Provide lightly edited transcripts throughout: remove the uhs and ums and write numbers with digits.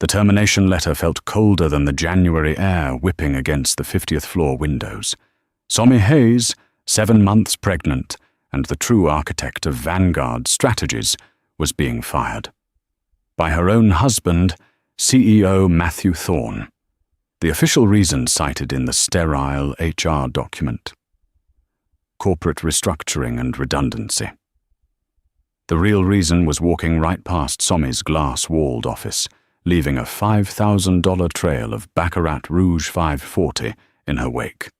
The termination letter felt colder than the January air whipping against the 50th floor windows. Somi Hayes, 7 months pregnant, and the true architect of Vanguard strategies, was being fired. By her own husband, CEO Matthew Thorne. The official reason cited in the sterile HR document: corporate restructuring and redundancy. The real reason was walking right past Somi's glass-walled office, leaving a $5,000 trail of Baccarat Rouge 540 in her wake.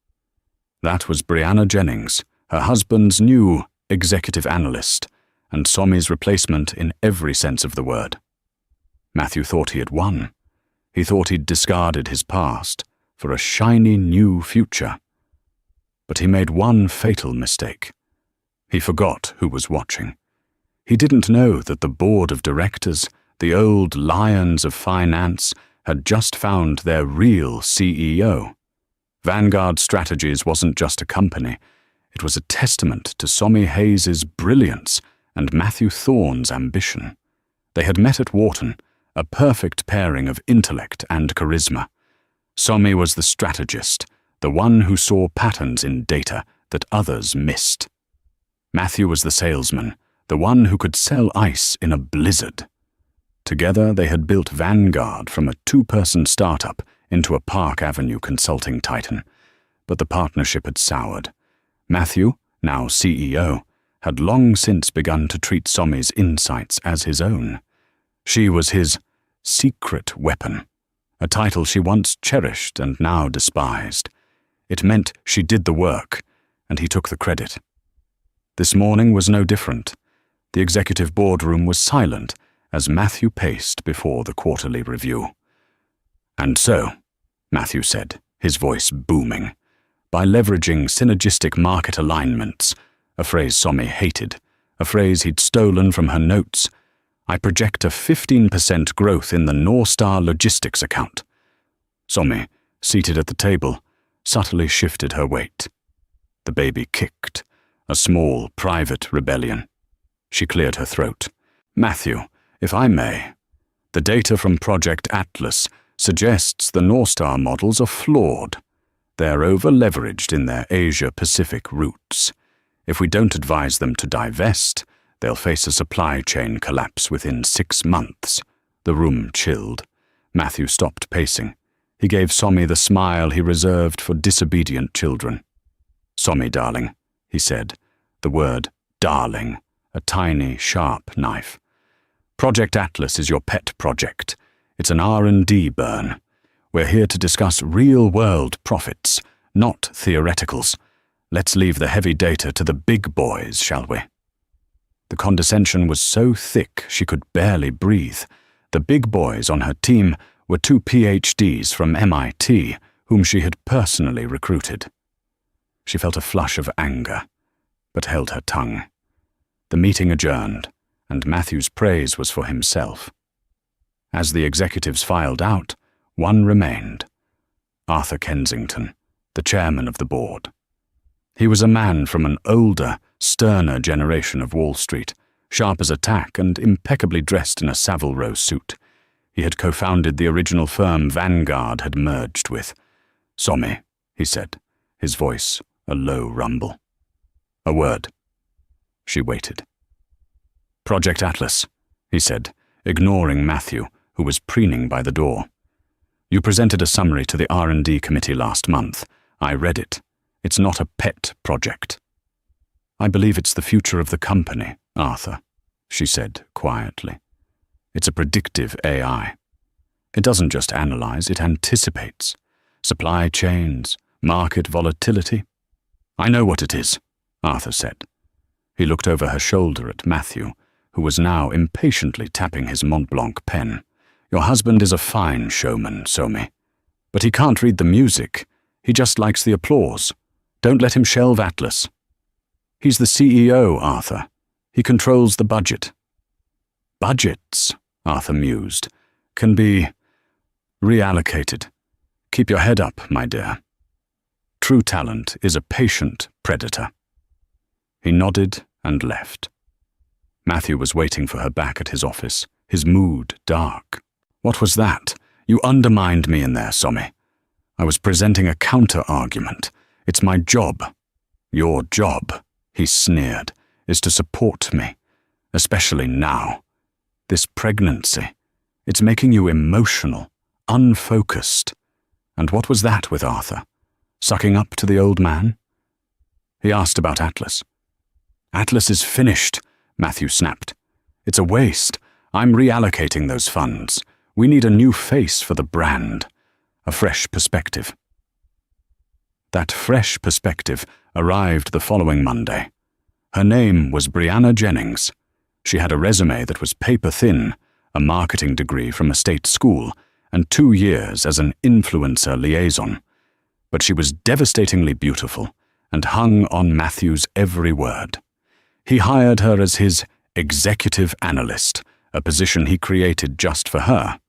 That was Brianna Jennings, her husband's new executive analyst, and Somi's replacement in every sense of the word. Matthew thought he had won. He thought he'd discarded his past for a shiny new future. But he made one fatal mistake. He forgot who was watching. He didn't know that the board of directors, the old lions of finance, had just found their real CEO. Vanguard Strategies wasn't just a company. It was a testament to Somi Hayes' brilliance and Matthew Thorne's ambition. They had met at Wharton, a perfect pairing of intellect and charisma. Somi was the strategist, the one who saw patterns in data that others missed. Matthew was the salesman, the one who could sell ice in a blizzard. Together they had built Vanguard from a 2-person startup into a Park Avenue consulting titan. But the partnership had soured. Matthew, now CEO, had long since begun to treat Somi's insights as his own. She was his secret weapon, a title she once cherished and now despised. It meant she did the work, and he took the credit. This morning was no different. The executive boardroom was silent as Matthew paced before the quarterly review. "And so," Matthew said, his voice booming, "by leveraging synergistic market alignments," a phrase Somi hated, a phrase he'd stolen from her notes, "I project a 15% growth in the Northstar Logistics account." Somi, seated at the table, subtly shifted her weight. The baby kicked, a small, private rebellion. She cleared her throat. "Matthew, if I may, the data from Project Atlas suggests the Northstar models are flawed. They're over-leveraged in their Asia-Pacific routes. If we don't advise them to divest, they'll face a supply chain collapse within 6 months. The room chilled. Matthew stopped pacing. He gave Somi the smile he reserved for disobedient children. "Somi, darling," he said, the word darling, a tiny, sharp knife. "Project Atlas is your pet project. It's an R&D burn. We're here to discuss real-world profits, not theoreticals. Let's leave the heavy data to the big boys, shall we?" The condescension was so thick she could barely breathe. The big boys on her team were 2 PhDs from MIT, whom she had personally recruited. She felt a flush of anger, but held her tongue. The meeting adjourned, and Matthew's praise was for himself. As the executives filed out, one remained: Arthur Kensington, the chairman of the board. He was a man from an older, sterner generation of Wall Street, sharp as a tack and impeccably dressed in a Savile Row suit. He had co-founded the original firm Vanguard had merged with. "Somi," he said, his voice a low rumble. "A word." She waited. "Project Atlas," he said, ignoring Matthew, who was preening by the door. "You presented a summary to the R&D committee last month. I read it. It's not a pet project." "I believe it's the future of the company, Arthur," she said quietly. "It's a predictive AI. It doesn't just analyze, it anticipates. Supply chains, market volatility." "I know what it is," Arthur said. He looked over her shoulder at Matthew, who was now impatiently tapping his Mont Blanc pen. "Your husband is a fine showman, Somi. But he can't read the music. He just likes the applause. Don't let him shelve Atlas. He's the CEO, Arthur. He controls the budget." "Budgets," Arthur mused, "can be reallocated. Keep your head up, my dear. True talent is a patient predator." He nodded and left. Matthew was waiting for her back at his office, his mood dark. What was that? You undermined me in there, Somi. I was presenting a counter-argument. It's my job. Your job, he sneered, is to support me, especially now. This pregnancy, it's making you emotional, unfocused. And what was that with Arthur? Sucking up to the old man? He asked about Atlas. Atlas is finished, Matthew snapped. It's a waste. I'm reallocating those funds. We need a new face for the brand, a fresh perspective. That fresh perspective arrived the following Monday. Her name was Brianna Jennings. She had a resume that was paper-thin, a marketing degree from a state school, and 2 years as an influencer liaison. But she was devastatingly beautiful and hung on Matthew's every word. He hired her as his executive analyst, a position he created just for her.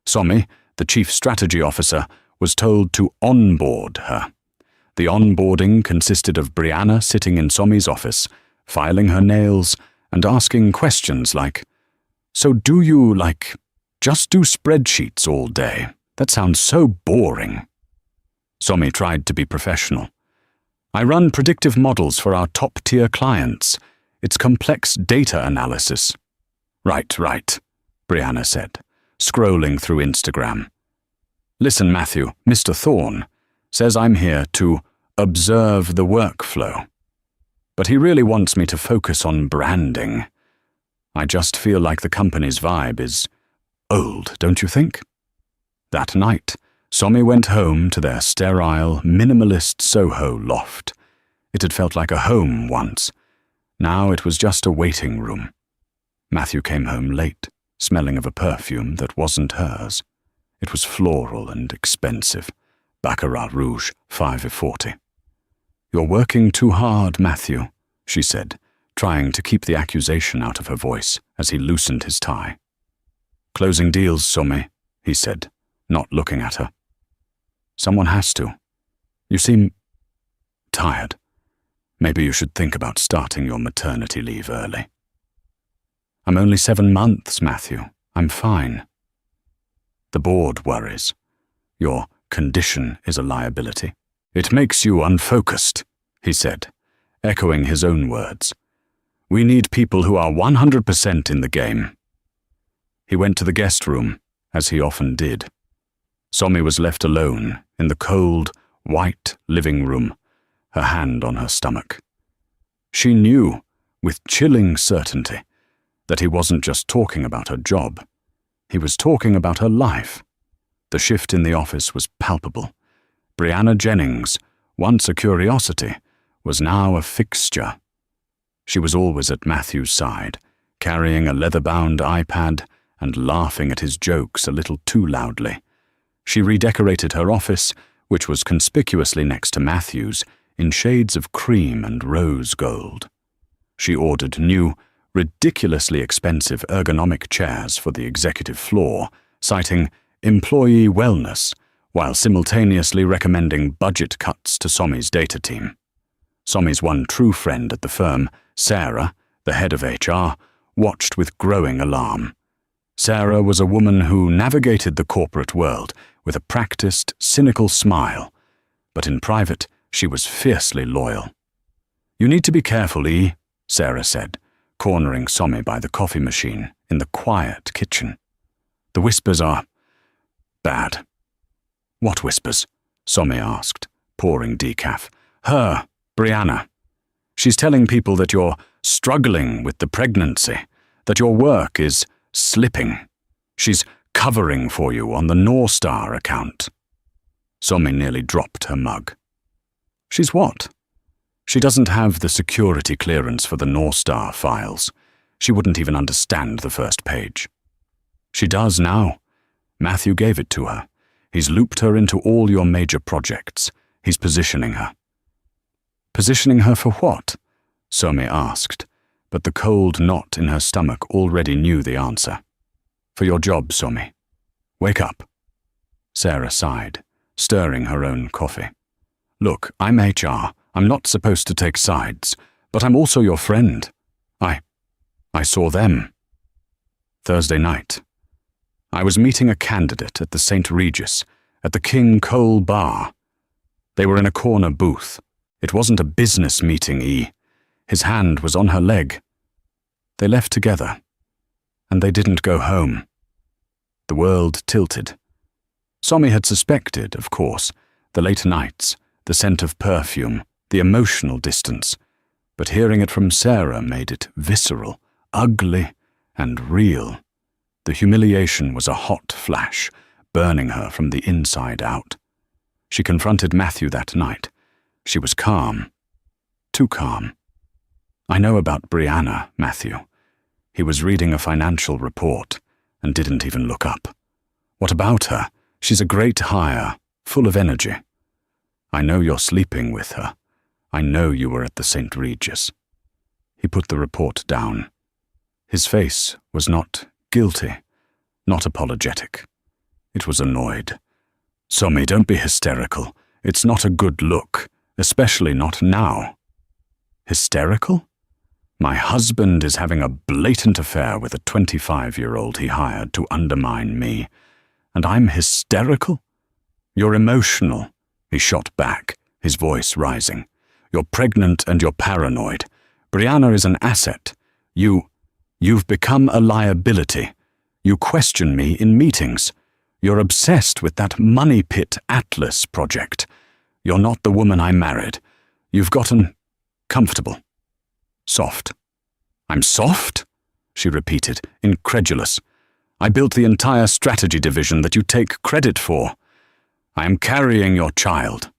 Somi, the chief strategy officer, was told to onboard her. The onboarding consisted of Brianna sitting in Somi's office, filing her nails and asking questions like, "So do you, just do spreadsheets all day? That sounds so boring." Somi tried to be professional. "I run predictive models for our top-tier clients. It's complex data analysis." Right, Brianna said, scrolling through Instagram. "Listen, Matthew, Mr. Thorne says I'm here to observe the workflow. But he really wants me to focus on branding. I just feel like the company's vibe is old, don't you think?" That night, Somi went home to their sterile, minimalist Soho loft. It had felt like a home once. Now it was just a waiting room. Matthew came home late, smelling of a perfume that wasn't hers. It was floral and expensive. Baccarat Rouge, 5,40. "You're working too hard, Matthew," she said, trying to keep the accusation out of her voice as he loosened his tie. "Closing deals, Somi," he said, not looking at her. "Someone has to. You seem tired. Maybe you should think about starting your maternity leave early." "I'm only 7 months, Matthew. I'm fine." "The board worries. Your condition is a liability. It makes you unfocused," he said, echoing his own words. "We need people who are 100% in the game." He went to the guest room, as he often did. Somi was left alone in the cold, white living room, her hand on her stomach. She knew, with chilling certainty, that he wasn't just talking about her job. He was talking about her life. The shift in the office was palpable. Brianna Jennings, once a curiosity, was now a fixture. She was always at Matthew's side, carrying a leather-bound iPad and laughing at his jokes a little too loudly. She redecorated her office, which was conspicuously next to Matthew's, in shades of cream and rose gold. She ordered new, ridiculously expensive ergonomic chairs for the executive floor, citing employee wellness, while simultaneously recommending budget cuts to Somi's data team. Somi's one true friend at the firm, Sarah, the head of HR, watched with growing alarm. Sarah was a woman who navigated the corporate world with a practiced, cynical smile, but in private she was fiercely loyal. "You need to be careful, E," Sarah said, cornering Somi by the coffee machine in the quiet kitchen. "The whispers are bad." "What whispers?" Somi asked, pouring decaf. "Her, Brianna. She's telling people that you're struggling with the pregnancy, that your work is slipping. She's covering for you on the North Star account." Somi nearly dropped her mug. "She's what?" "She doesn't have the security clearance for the North Star files. She wouldn't even understand the first page." "She does now. Matthew gave it to her. He's looped her into all your major projects. He's positioning her." "Positioning her for what?" Somi asked, but the cold knot in her stomach already knew the answer. "For your job, Somi. Wake up." Sarah sighed, stirring her own coffee. "Look, I'm HR. I'm not supposed to take sides, but I'm also your friend. I saw them. Thursday night. I was meeting a candidate at the St. Regis, at the King Cole Bar. They were in a corner booth. It wasn't a business meeting, E. His hand was on her leg. They left together, and they didn't go home. The world tilted. Somi had suspected, of course, the late nights, the scent of perfume, the emotional distance, but hearing it from Sarah made it visceral, ugly, and real. The humiliation was a hot flash, burning her from the inside out. She confronted Matthew that night. She was calm. Too calm. I know about Brianna, Matthew. He was reading a financial report and didn't even look up. What about her? She's a great hire, full of energy. I know you're sleeping with her. I know you were at the St. Regis. He put the report down. His face was not guilty, not apologetic. It was annoyed. Somi, don't be hysterical. It's not a good look, especially not now. Hysterical? My husband is having a blatant affair with a 25-year-old he hired to undermine me. And I'm hysterical? You're emotional, he shot back, his voice rising. You're pregnant and you're paranoid. Brianna is an asset. You've become a liability. You question me in meetings. You're obsessed with that money pit Atlas project. You're not the woman I married. You've gotten comfortable. Soft. I'm soft? She repeated, incredulous. I built the entire strategy division that you take credit for. I am carrying your child.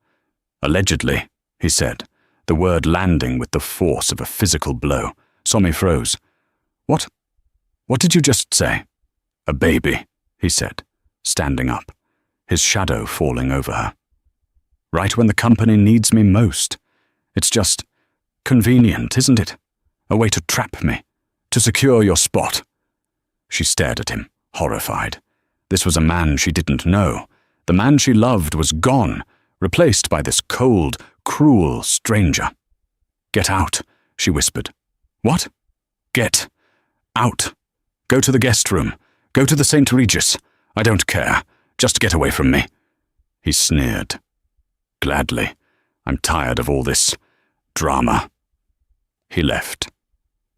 Allegedly, he said, the word landing with the force of a physical blow. Somi froze. What did you just say? A baby, he said, standing up, his shadow falling over her. Right when the company needs me most. It's just convenient, isn't it? A way to trap me, to secure your spot. She stared at him, horrified. This was a man she didn't know. The man she loved was gone, replaced by this cold, cruel stranger. Get out, she whispered. What? Get out. Go to the guest room. Go to the St. Regis. I don't care. Just get away from me. He sneered. Gladly. I'm tired of all this drama. He left.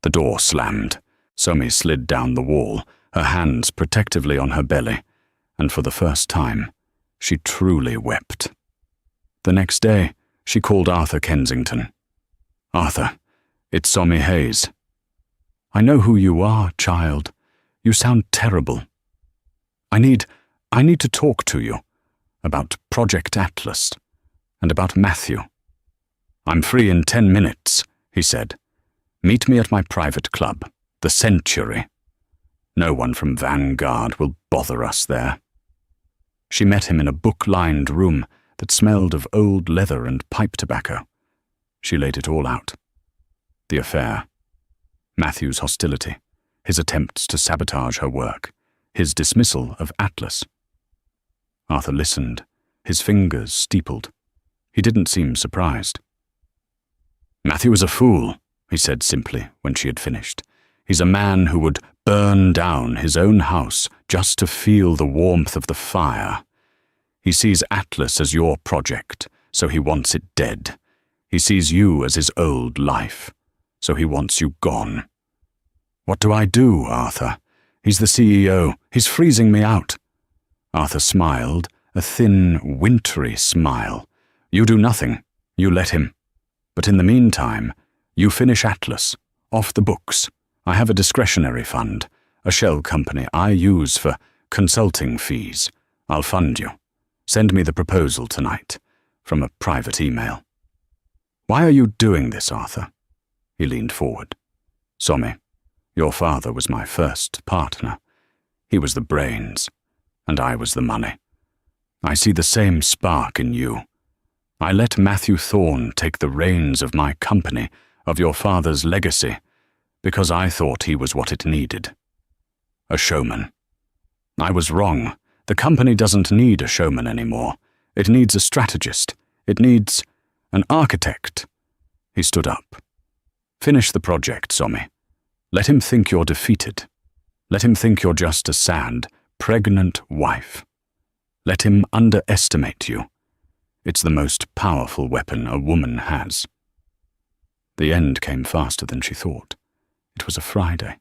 The door slammed. Somi slid down the wall, her hands protectively on her belly, and for the first time, she truly wept. The next day, she called Arthur Kensington. Arthur, it's Somi Hayes. I know who you are, child. You sound terrible. I need to talk to you about Project Atlas and about Matthew. I'm free in 10 minutes, he said. Meet me at my private club, the Century. No one from Vanguard will bother us there. She met him in a book-lined room that smelled of old leather and pipe tobacco. She laid it all out. The affair. Matthew's hostility. His attempts to sabotage her work. His dismissal of Atlas. Arthur listened, his fingers steepled. He didn't seem surprised. Matthew is a fool, he said simply when she had finished. He's a man who would burn down his own house just to feel the warmth of the fire. He sees Atlas as your project, so he wants it dead. He sees you as his old life, so he wants you gone. What do I do, Arthur? He's the CEO. He's freezing me out. Arthur smiled, a thin, wintry smile. You do nothing. You let him. But in the meantime, you finish Atlas, off the books. I have a discretionary fund, a shell company I use for consulting fees. I'll fund you. Send me the proposal tonight, from a private email. Why are you doing this, Arthur? He leaned forward. Somi, your father was my first partner. He was the brains, and I was the money. I see the same spark in you. I let Matthew Thorne take the reins of my company, of your father's legacy, because I thought he was what it needed. A showman. I was wrong. The company doesn't need a showman anymore. It needs a strategist. It needs an architect. He stood up. Finish the project, Somi. Let him think you're defeated. Let him think you're just a sad, pregnant wife. Let him underestimate you. It's the most powerful weapon a woman has. The end came faster than she thought. It was a Friday.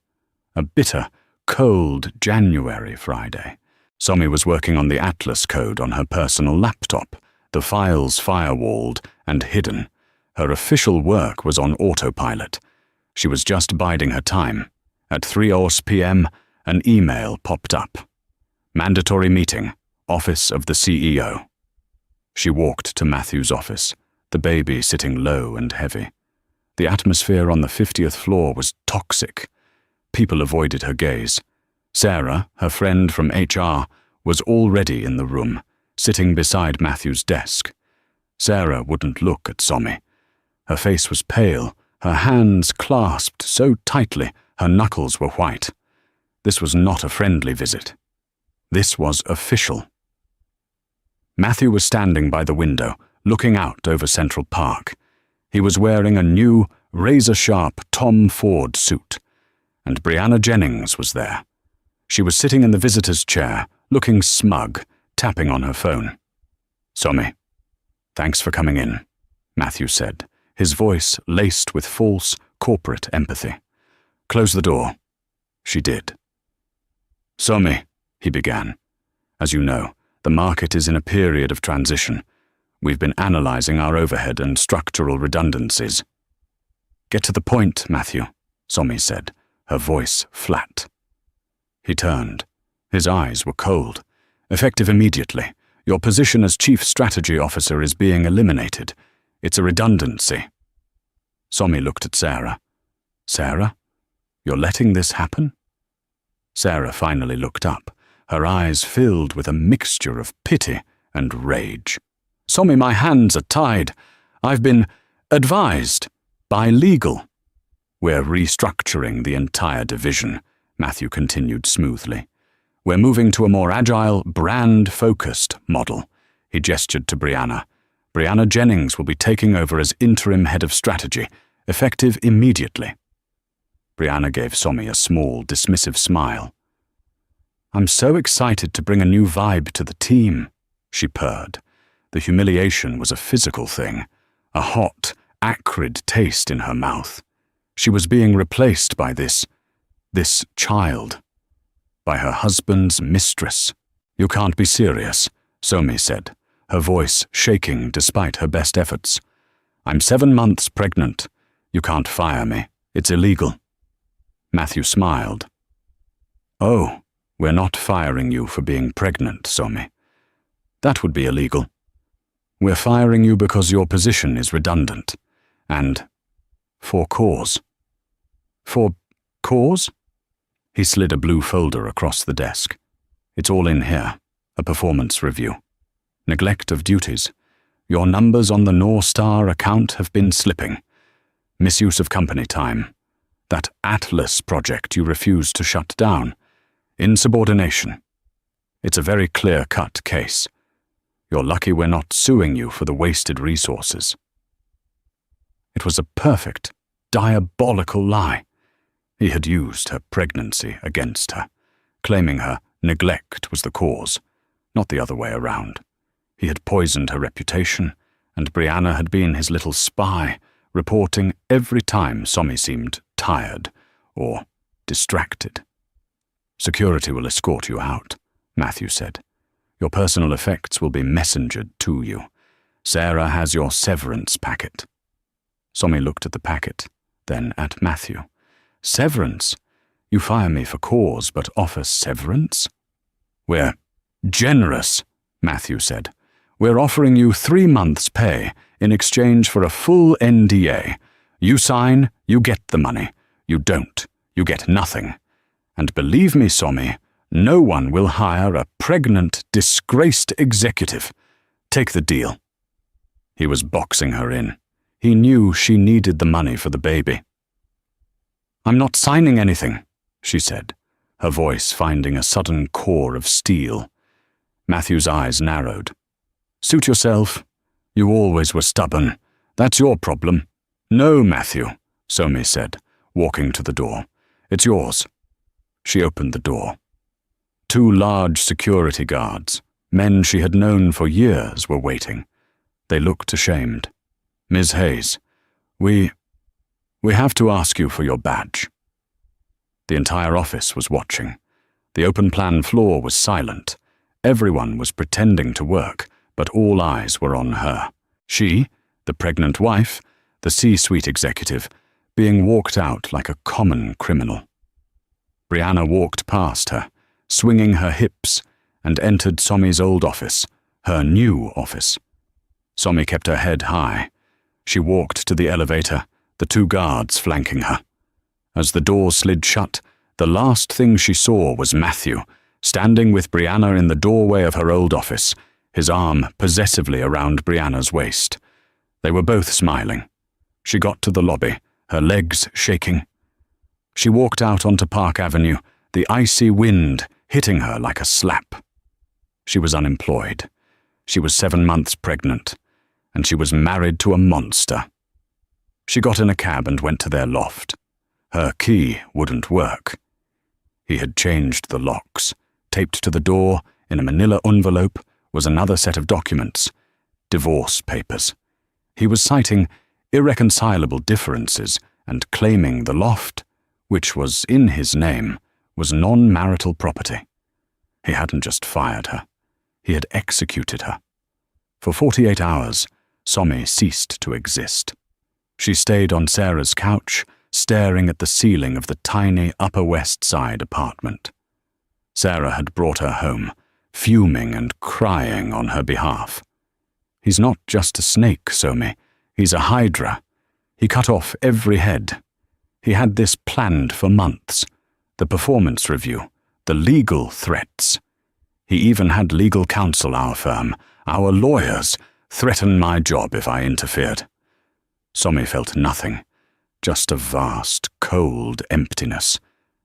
A bitter, cold January Friday. Somi was working on the Atlas code on her personal laptop, the files firewalled and hidden. Her official work was on autopilot. She was just biding her time. At 3:00 p.m., an email popped up. Mandatory meeting, office of the CEO. She walked to Matthew's office, the baby sitting low and heavy. The atmosphere on the 50th floor was toxic. People avoided her gaze. Sarah, her friend from HR, was already in the room, sitting beside Matthew's desk. Sarah wouldn't look at Somi. Her face was pale, her hands clasped so tightly her knuckles were white. This was not a friendly visit. This was official. Matthew was standing by the window, looking out over Central Park. He was wearing a new, razor-sharp Tom Ford suit. And Brianna Jennings was there. She was sitting in the visitor's chair, looking smug, tapping on her phone. "Somi, thanks for coming in," Matthew said, his voice laced with false, corporate empathy. "Close the door." She did. "Somi," he began, "as you know, the market is in a period of transition. We've been analyzing our overhead and structural redundancies." "Get to the point, Matthew," Somi said, her voice flat. He turned. His eyes were cold. "Effective immediately. Your position as Chief Strategy Officer is being eliminated. It's a redundancy." Somi looked at Sarah. "Sarah? You're letting this happen?" Sarah finally looked up, her eyes filled with a mixture of pity and rage. "Somi, my hands are tied. I've been advised by legal." "We're restructuring the entire division," Matthew continued smoothly. "We're moving to a more agile, brand-focused model." He gestured to Brianna. "Brianna Jennings will be taking over as interim head of strategy, effective immediately." Brianna gave Somi a small, dismissive smile. "I'm so excited to bring a new vibe to the team," she purred. The humiliation was a physical thing, a hot, acrid taste in her mouth. She was being replaced by this child, by her husband's mistress. "You can't be serious," Somi said, her voice shaking despite her best efforts. "I'm 7 months pregnant. You can't fire me. It's illegal." Matthew smiled. "Oh, we're not firing you for being pregnant, Somi. That would be illegal. We're firing you because your position is redundant. And for cause." "For cause?" He slid a blue folder across the desk. "It's all in here. A performance review. Neglect of duties. Your numbers on the North Star account have been slipping. Misuse of company time. That Atlas project you refused to shut down. Insubordination. It's a very clear-cut case. You're lucky we're not suing you for the wasted resources." It was a perfect, diabolical lie. He had used her pregnancy against her, claiming her neglect was the cause, not the other way around. He had poisoned her reputation, and Brianna had been his little spy, reporting every time Somi seemed tired or distracted. "Security will escort you out," Matthew said. "Your personal effects will be messengered to you. Sarah has your severance packet." Somi looked at the packet, then at Matthew. "Severance? You fire me for cause, but offer severance?" "We're generous," Matthew said. "We're offering you 3 months' pay in exchange for a full NDA. You sign, you get the money. You don't, you get nothing. And believe me, Somi, no one will hire a pregnant, disgraced executive. Take the deal." He was boxing her in. He knew she needed the money for the baby. "I'm not signing anything," she said, her voice finding a sudden core of steel. Matthew's eyes narrowed. "Suit yourself. You always were stubborn. That's your problem." "No, Matthew," Somi said, walking to the door. "It's yours." She opened the door. 2 large security guards, men she had known for years, were waiting. They looked ashamed. "Ms. Hayes, we have to ask you for your badge." The entire office was watching. The open-plan floor was silent. Everyone was pretending to work, but all eyes were on her. She, the pregnant wife, the C-suite executive, being walked out like a common criminal. Brianna walked past her, swinging her hips, and entered Somi's old office, her new office. Somi kept her head high. She walked to the elevator, the 2 guards flanking her. As the door slid shut, the last thing she saw was Matthew, standing with Brianna in the doorway of her old office, his arm possessively around Brianna's waist. They were both smiling. She got to the lobby, her legs shaking. She walked out onto Park Avenue, the icy wind hitting her like a slap. She was unemployed. She was 7 months pregnant, and she was married to a monster. She got in a cab and went to their loft. Her key wouldn't work. He had changed the locks. Taped to the door, in a manila envelope, was another set of documents. Divorce papers. He was citing irreconcilable differences and claiming the loft, which was in his name, was non-marital property. He hadn't just fired her. He had executed her. For 48 hours, Somi ceased to exist. She stayed on Sarah's couch, staring at the ceiling of the tiny Upper West Side apartment. Sarah had brought her home, fuming and crying on her behalf. "He's not just a snake, Somi. He's a hydra. He cut off every head. He had this planned for months. The performance review, the legal threats. He even had legal counsel, our firm, our lawyers, threaten my job if I interfered." Somi felt nothing, just a vast, cold emptiness.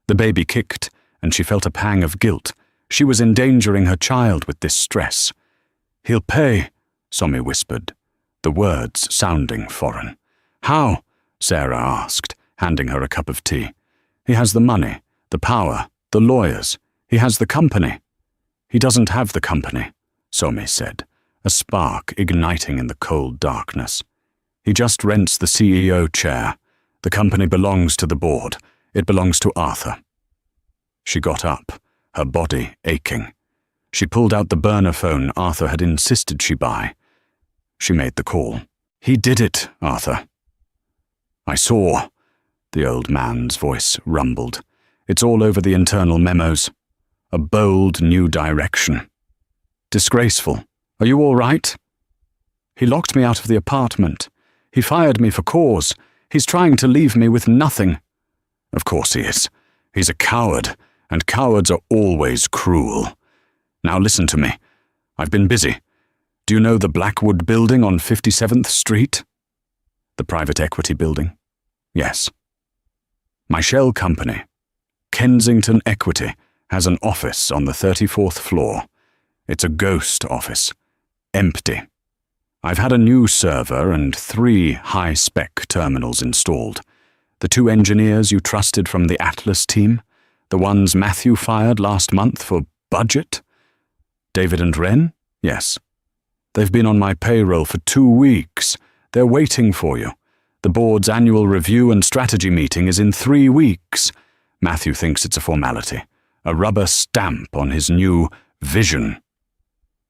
The baby kicked, and she felt a pang of guilt. She was endangering her child with this stress. "He'll pay," Somi whispered, the words sounding foreign. "How?" Sarah asked, handing her a cup of tea. "He has the money, the power, the lawyers. He has the company." "He doesn't have the company," Somi said, a spark igniting in the cold darkness. "He just rents the CEO chair. The company belongs to the board. It belongs to Arthur." She got up, her body aching. She pulled out the burner phone Arthur had insisted she buy. She made the call. "He did it, Arthur." "I saw," the old man's voice rumbled. "It's all over the internal memos. A bold new direction. Disgraceful. Are you all right?" "He locked me out of the apartment. He fired me for cause. He's trying to leave me with nothing." "Of course he is. He's a coward, and cowards are always cruel. Now listen to me. I've been busy. Do you know the Blackwood building on 57th Street? The private equity building? Yes. My shell company, Kensington Equity, has an office on the 34th floor. It's a ghost office. Empty. I've had a new server and 3 high-spec terminals installed. The 2 engineers you trusted from the Atlas team, the ones Matthew fired last month for budget. David and Wren? Yes. They've been on my payroll for 2 weeks. They're waiting for you. The board's annual review and strategy meeting is in 3 weeks. Matthew thinks it's a formality, a rubber stamp on his new vision.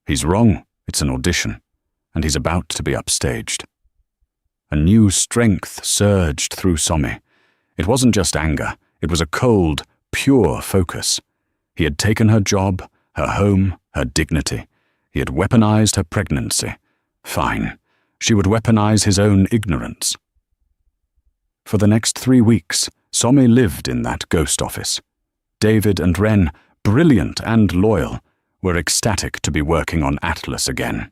He's wrong. It's an audition, and he's about to be upstaged. A new strength surged through Somi. It wasn't just anger. It was a cold, pure focus. He had taken her job, her home, her dignity. He had weaponized her pregnancy. Fine. She would weaponize his own ignorance. For the next 3 weeks, Somi lived in that ghost office. David and Wren, brilliant and loyal, were ecstatic to be working on Atlas again.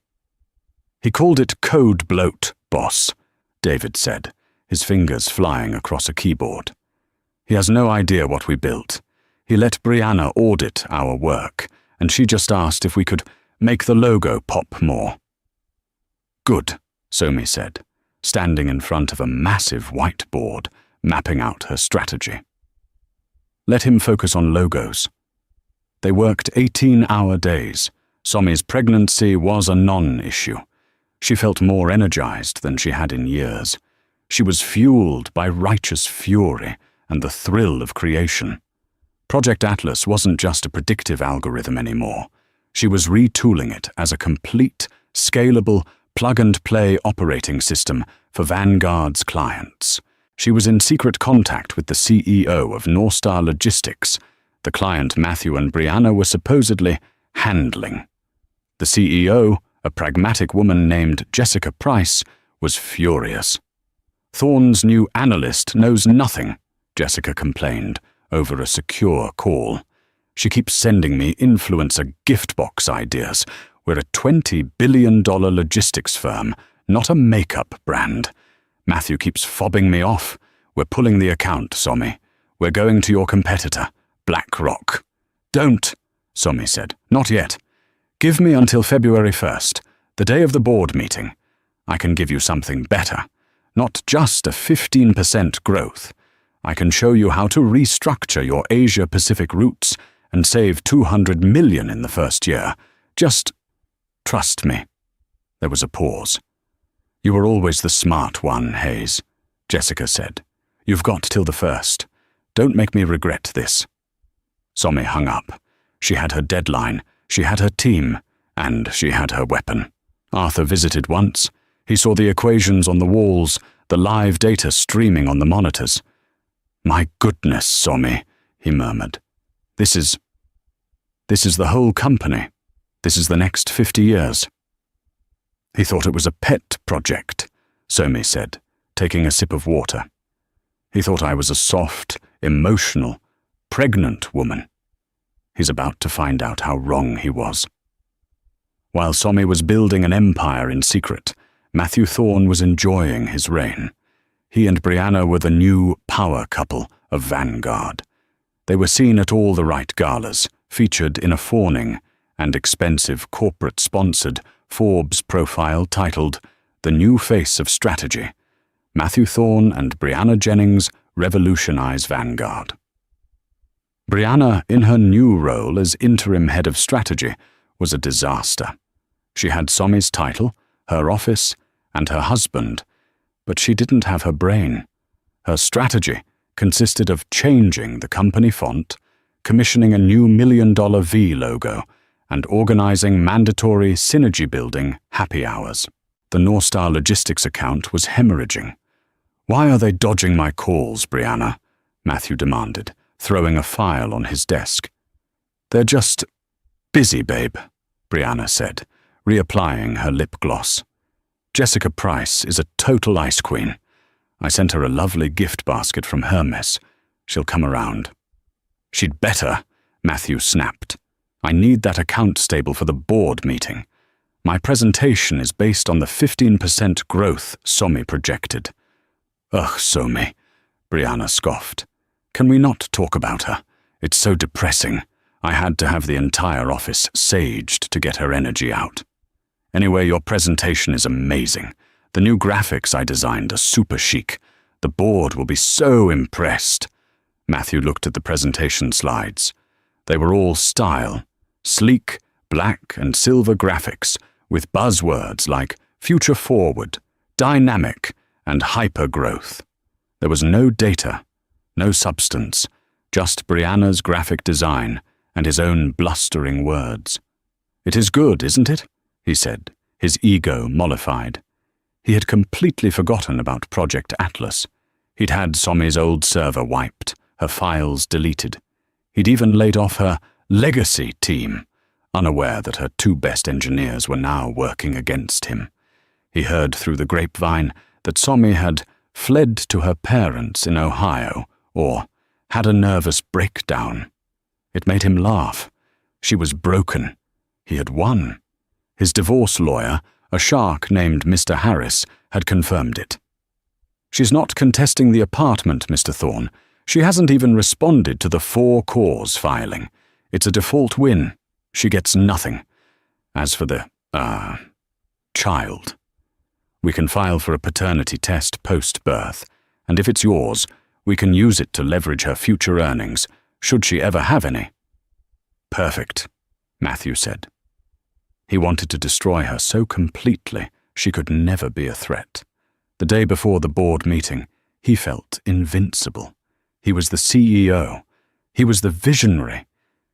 "He called it code bloat, boss," David said, his fingers flying across a keyboard. "He has no idea what we built. He let Brianna audit our work, and she just asked if we could make the logo pop more." "Good," Somi said, standing in front of a massive whiteboard, mapping out her strategy. "Let him focus on logos." They worked 18-hour days. Somi's pregnancy was a non-issue. She felt more energized than she had in years. She was fueled by righteous fury and the thrill of creation. Project Atlas wasn't just a predictive algorithm anymore. She was retooling it as a complete, scalable, plug-and-play operating system for Vanguard's clients. She was in secret contact with the CEO of Northstar Logistics, the client Matthew and Brianna were supposedly handling. The CEO, a pragmatic woman named Jessica Price, was furious. "Thorne's new analyst knows nothing," Jessica complained over a secure call. "She keeps sending me influencer gift box ideas. We're a $20 billion logistics firm, not a makeup brand. Matthew keeps fobbing me off. We're pulling the account, Somi. We're going to your competitor, BlackRock." "Don't," Somi said. "Not yet. Give me until February 1st, the day of the board meeting. I can give you something better. Not just a 15% growth. I can show you how to restructure your Asia-Pacific routes and save $200 million in the first year. Just trust me." There was a pause. "You were always the smart one, Hayes," Jessica said. "You've got till the 1st. Don't make me regret this." Somi hung up. She had her deadline, she had her team, and she had her weapon. Arthur visited once. He saw the equations on the walls, the live data streaming on the monitors. "My goodness, Somi," he murmured. This is the whole company. This is the next 50 years." "He thought it was a pet project," Somi said, taking a sip of water. "He thought I was a soft, emotional, pregnant woman. He's about to find out how wrong he was." While Somi was building an empire in secret, Matthew Thorne was enjoying his reign. He and Brianna were the new power couple of Vanguard. They were seen at all the right galas, featured in a fawning and expensive corporate-sponsored Forbes profile titled "The New Face of Strategy. Matthew Thorne and Brianna Jennings Revolutionize Vanguard." Brianna, in her new role as interim head of strategy, was a disaster. She had Somi's title, her office, and her husband, but she didn't have her brain. Her strategy consisted of changing the company font, commissioning a new $1 million V logo, and organizing mandatory synergy-building happy hours. The Northstar Logistics account was hemorrhaging. "Why are they dodging my calls, Brianna?" Matthew demanded, throwing a file on his desk. "They're just busy, babe," Brianna said, reapplying her lip gloss. "Jessica Price is a total ice queen. I sent her a lovely gift basket from Hermes. She'll come around." "She'd better," Matthew snapped. "I need that account stable for the board meeting. My presentation is based on the 15% growth Somi projected." "Ugh, Somi," Brianna scoffed. "Can we not talk about her? It's so depressing. I had to have the entire office saged to get her energy out. Anyway, your presentation is amazing. The new graphics I designed are super chic. The board will be so impressed." Matthew looked at the presentation slides. They were all style, sleek, black and silver graphics, with buzzwords like future forward, dynamic, and hyper-growth. There was no data, no substance, just Brianna's graphic design and his own blustering words. "It is good, isn't it?" he said, his ego mollified. He had completely forgotten about Project Atlas. He'd had Somi's old server wiped, her files deleted. He'd even laid off her legacy team, unaware that her two best engineers were now working against him. He heard through the grapevine that Somi had fled to her parents in Ohio, or had a nervous breakdown. It made him laugh. She was broken. He had won. His divorce lawyer, a shark named Mr. Harris, had confirmed it. "She's not contesting the apartment, Mr. Thorne. She hasn't even responded to the 4 cause filing. It's a default win. She gets nothing. As for the, child, we can file for a paternity test post-birth, and if it's yours, we can use it to leverage her future earnings, should she ever have any." Perfect, Matthew said. He wanted to destroy her so completely she could never be a threat. The day before the board meeting, he felt invincible. He was the CEO. He was the visionary.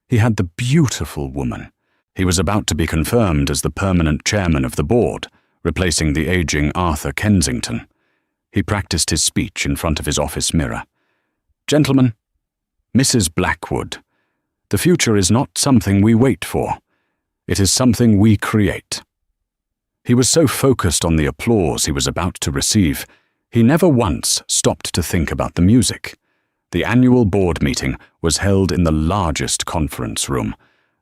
He had the beautiful woman. He was about to be confirmed as the permanent chairman of the board, replacing the aging Arthur Kensington. He practiced his speech in front of his office mirror. Gentlemen, Mrs. Blackwood, the future is not something we wait for. It is something we create. He was so focused on the applause he was about to receive, he never once stopped to think about the music. The annual board meeting was held in the largest conference room,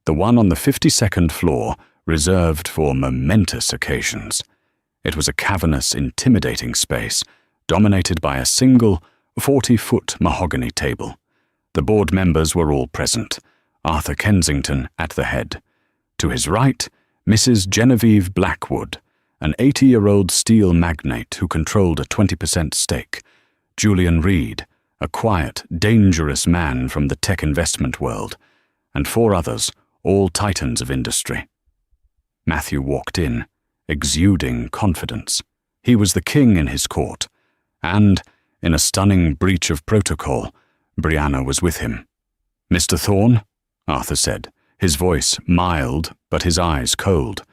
the one on the 52nd floor, reserved for momentous occasions. It was a cavernous, intimidating space, dominated by a single 40-foot mahogany table. The board members were all present, Arthur Kensington at the head. To his right, Mrs. Genevieve Blackwood, an 80-year-old steel magnate who controlled a 20% stake. Julian Reed, a quiet, dangerous man from the tech investment world, and 4 others, all titans of industry. Matthew walked in, exuding confidence. He was the king in his court, and, in a stunning breach of protocol, Brianna was with him. Mr. Thorne, Arthur said, his voice mild but his eyes cold.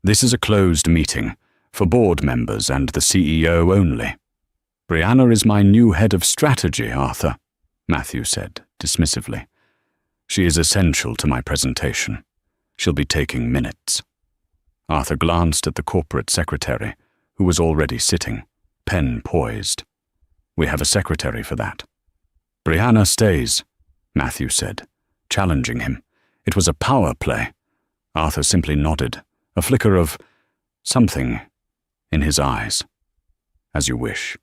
This is a closed meeting, for board members and the CEO only. Brianna is my new head of strategy, Arthur, Matthew said, dismissively. She is essential to my presentation. She'll be taking minutes. Arthur glanced at the corporate secretary, who was already sitting, pen poised. We have a secretary for that. Brianna stays, Matthew said, challenging him. It was a power play. Arthur simply nodded, a flicker of something in his eyes. As you wish.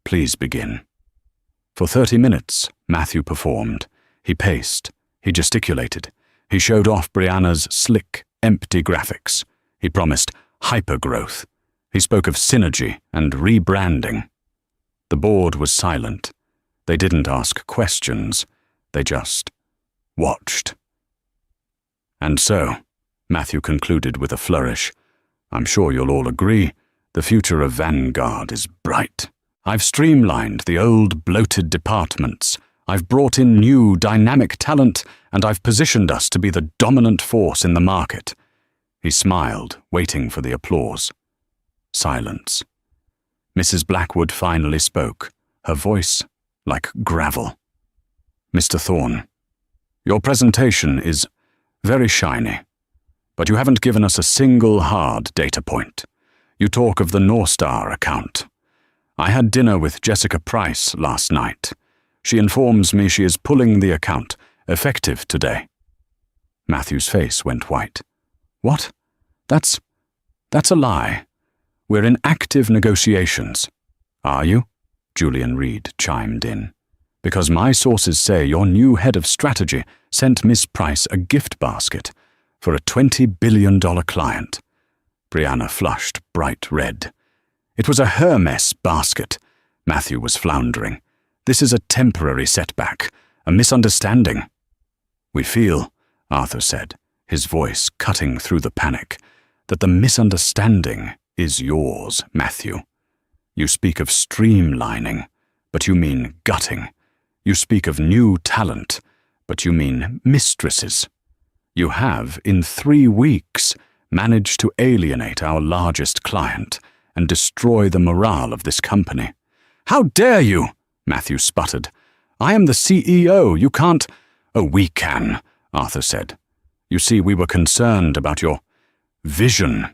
Please begin. For 30 minutes, Matthew performed. He paced. He gesticulated. He showed off Brianna's slick, empty graphics. He promised hypergrowth. He spoke of synergy and rebranding. The board was silent. They didn't ask questions. They just watched. And so, Matthew concluded with a flourish, I'm sure you'll all agree, the future of Vanguard is bright. I've streamlined the old bloated departments. I've brought in new dynamic talent, and I've positioned us to be the dominant force in the market. He smiled, waiting for the applause. Silence. Mrs. Blackwood finally spoke, her voice like gravel. Mr. Thorne, your presentation is very shiny, but you haven't given us a single hard data point. You talk of the North Star account. I had dinner with Jessica Price last night. She informs me she is pulling the account, effective today. Matthew's face went white. What? That's a lie. We're in active negotiations. Are you? Julian Reed chimed in. Because my sources say your new head of strategy sent Miss Price a gift basket for a $20 billion client. Brianna flushed bright red. It was a Hermes basket. Matthew was floundering. This is a temporary setback, a misunderstanding. We feel, Arthur said, his voice cutting through the panic, that the misunderstanding is yours, Matthew. You speak of streamlining, but you mean gutting. You speak of new talent, but you mean mistresses. You have, in 3 weeks, managed to alienate our largest client and destroy the morale of this company. How dare you? Matthew sputtered. I am the CEO. You can't. Oh, we can, Arthur said. You see, we were concerned about your vision.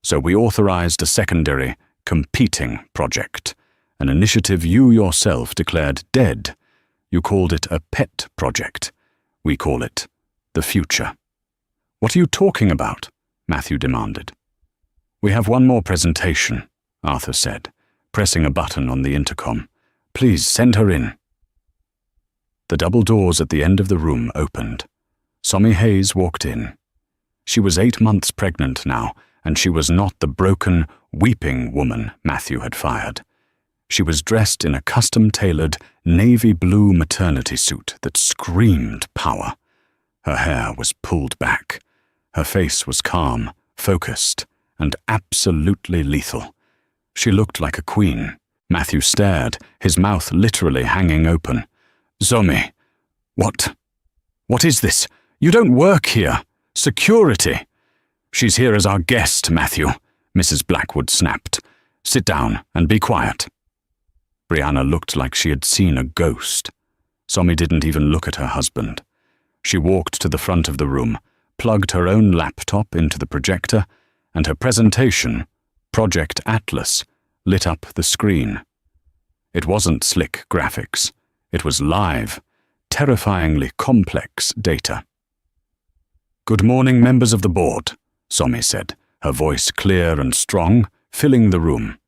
So we authorized a secondary, competing project, an initiative you yourself declared dead. You called it a pet project. We call it the future. What are you talking about? Matthew demanded. We have one more presentation, Arthur said, pressing a button on the intercom. Please send her in. The double doors at the end of the room opened. Somi Hayes walked in. She was 8 months pregnant now, and she was not the broken, weeping woman Matthew had fired. She was dressed in a custom-tailored navy blue maternity suit that screamed power. Her hair was pulled back. Her face was calm, focused, and absolutely lethal. She looked like a queen. Matthew stared, his mouth literally hanging open. "Somi, what is this? You don't work here. Security." "She's here as our guest, Matthew," Mrs. Blackwood snapped. "Sit down and be quiet." Brianna looked like she had seen a ghost. Somi didn't even look at her husband. She walked to the front of the room, plugged her own laptop into the projector, and her presentation, Project Atlas, lit up the screen. It wasn't slick graphics. It was live, terrifyingly complex data. "Good morning, members of the board," Somi said, her voice clear and strong, filling the room.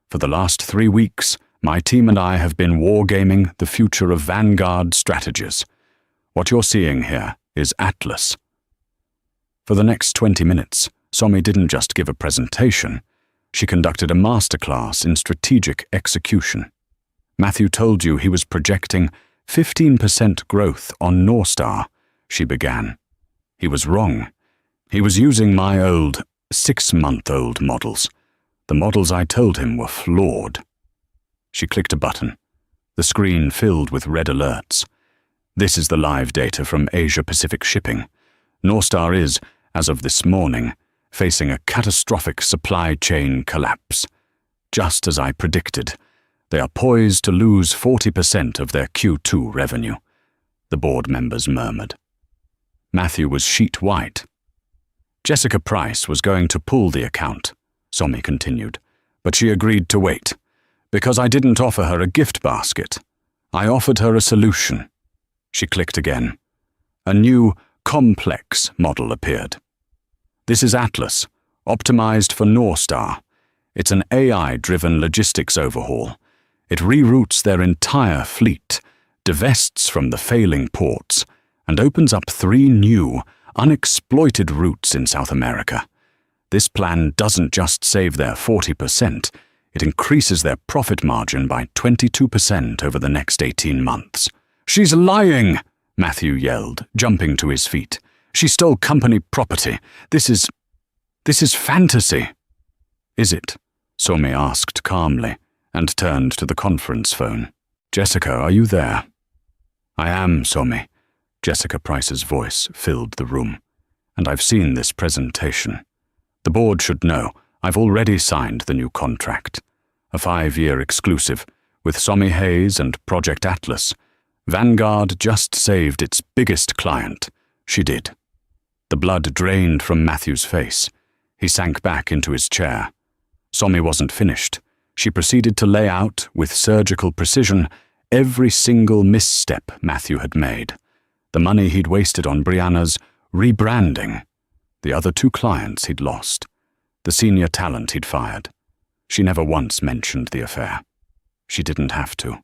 "For the last 3 weeks, my team and I have been wargaming the future of Vanguard strategies. What you're seeing here is Atlas." For the next 20 minutes, Somi didn't just give a presentation. She conducted a masterclass in strategic execution. "Matthew told you he was projecting 15% growth on Northstar," she began. "He was wrong. He was using my old 6-month-old models. The models I told him were flawed." She clicked a button. The screen filled with red alerts. "This is the live data from Asia-Pacific Shipping. Northstar is, as of this morning, facing a catastrophic supply chain collapse. Just as I predicted, they are poised to lose 40% of their Q2 revenue," the board members murmured. Matthew was sheet white. "Jessica Price was going to pull the account," Somi continued, "but she agreed to wait. Because I didn't offer her a gift basket. I offered her a solution." She clicked again. A new, complex model appeared. "This is Atlas, optimized for Northstar. It's an AI-driven logistics overhaul. It reroutes their entire fleet, divests from the failing ports, and opens up 3 new, unexploited routes in South America. This plan doesn't just save their 40%, it increases their profit margin by 22% over the next 18 months. "She's lying!" Matthew yelled, jumping to his feet. "She stole company property. This is fantasy." "Is it?" Somi asked calmly, and turned to the conference phone. "Jessica, are you there?" "I am, Somi." Jessica Price's voice filled the room. "And I've seen this presentation. The board should know I've already signed the new contract. A 5-year exclusive, with Somi Hayes and Project Atlas. Vanguard just saved its biggest client. She did." The blood drained from Matthew's face. He sank back into his chair. Somi wasn't finished. She proceeded to lay out, with surgical precision, every single misstep Matthew had made. The money he'd wasted on Brianna's rebranding. The other 2 clients he'd lost. The senior talent he'd fired. She never once mentioned the affair. She didn't have to.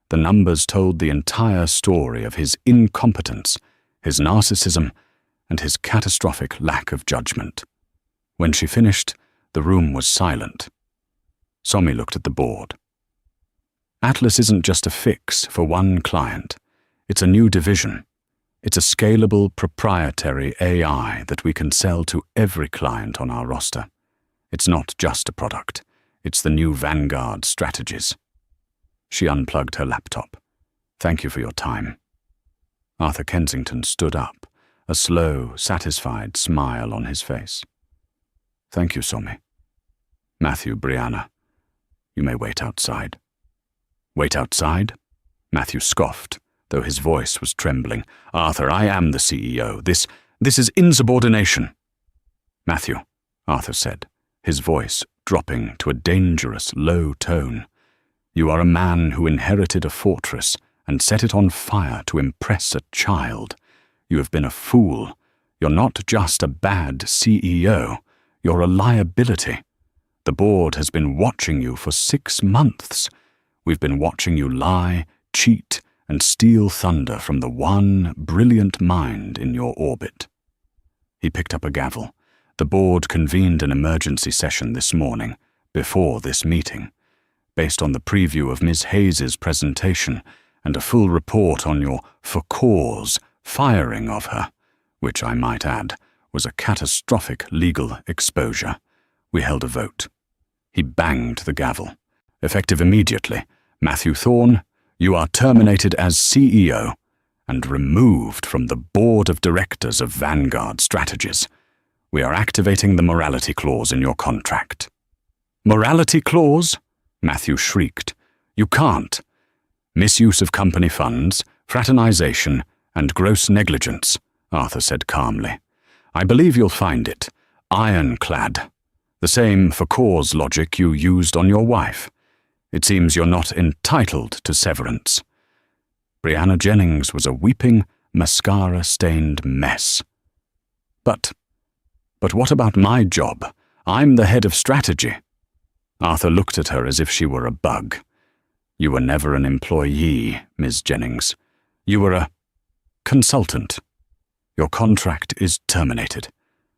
The numbers told the entire story of his incompetence, his narcissism, and his catastrophic lack of judgment. When she finished, the room was silent. Somi looked at the board. "Atlas isn't just a fix for one client. It's a new division. It's a scalable, proprietary AI that we can sell to every client on our roster. It's not just a product. It's the new Vanguard strategies." She unplugged her laptop. "Thank you for your time." Arthur Kensington stood up, a slow, satisfied smile on his face. "Thank you, Somi." "Matthew, Brianna, you may wait outside." "Wait outside?" Matthew scoffed, though his voice was trembling. "Arthur, I am the CEO. This is insubordination." "Matthew," Arthur said, his voice dropping to a dangerous, low tone, "you are a man who inherited a fortress and set it on fire to impress a child. You have been a fool. You're not just a bad CEO. You're a liability. The board has been watching you for 6 months. We've been watching you lie, cheat, and steal thunder from the one brilliant mind in your orbit." He picked up a gavel. The board convened an emergency session this morning, before this meeting. Based on the preview of Ms. Hayes's presentation and a full report on your for cause firing of her, which I might add was a catastrophic legal exposure. We held a vote. He banged the gavel. Effective immediately, Matthew Thorne, you are terminated as CEO and removed from the board of directors of Vanguard Strategies. We are activating the morality clause in your contract. Morality clause? Matthew shrieked. You can't. Misuse of company funds, fraternization, and gross negligence, Arthur said calmly. I believe you'll find it ironclad. The same for cause logic you used on your wife. It seems you're not entitled to severance. Brianna Jennings was a weeping, mascara-stained mess. But what about my job? I'm the head of strategy. Arthur looked at her as if she were a bug. You were never an employee, Ms. Jennings. You were a consultant. Your contract is terminated.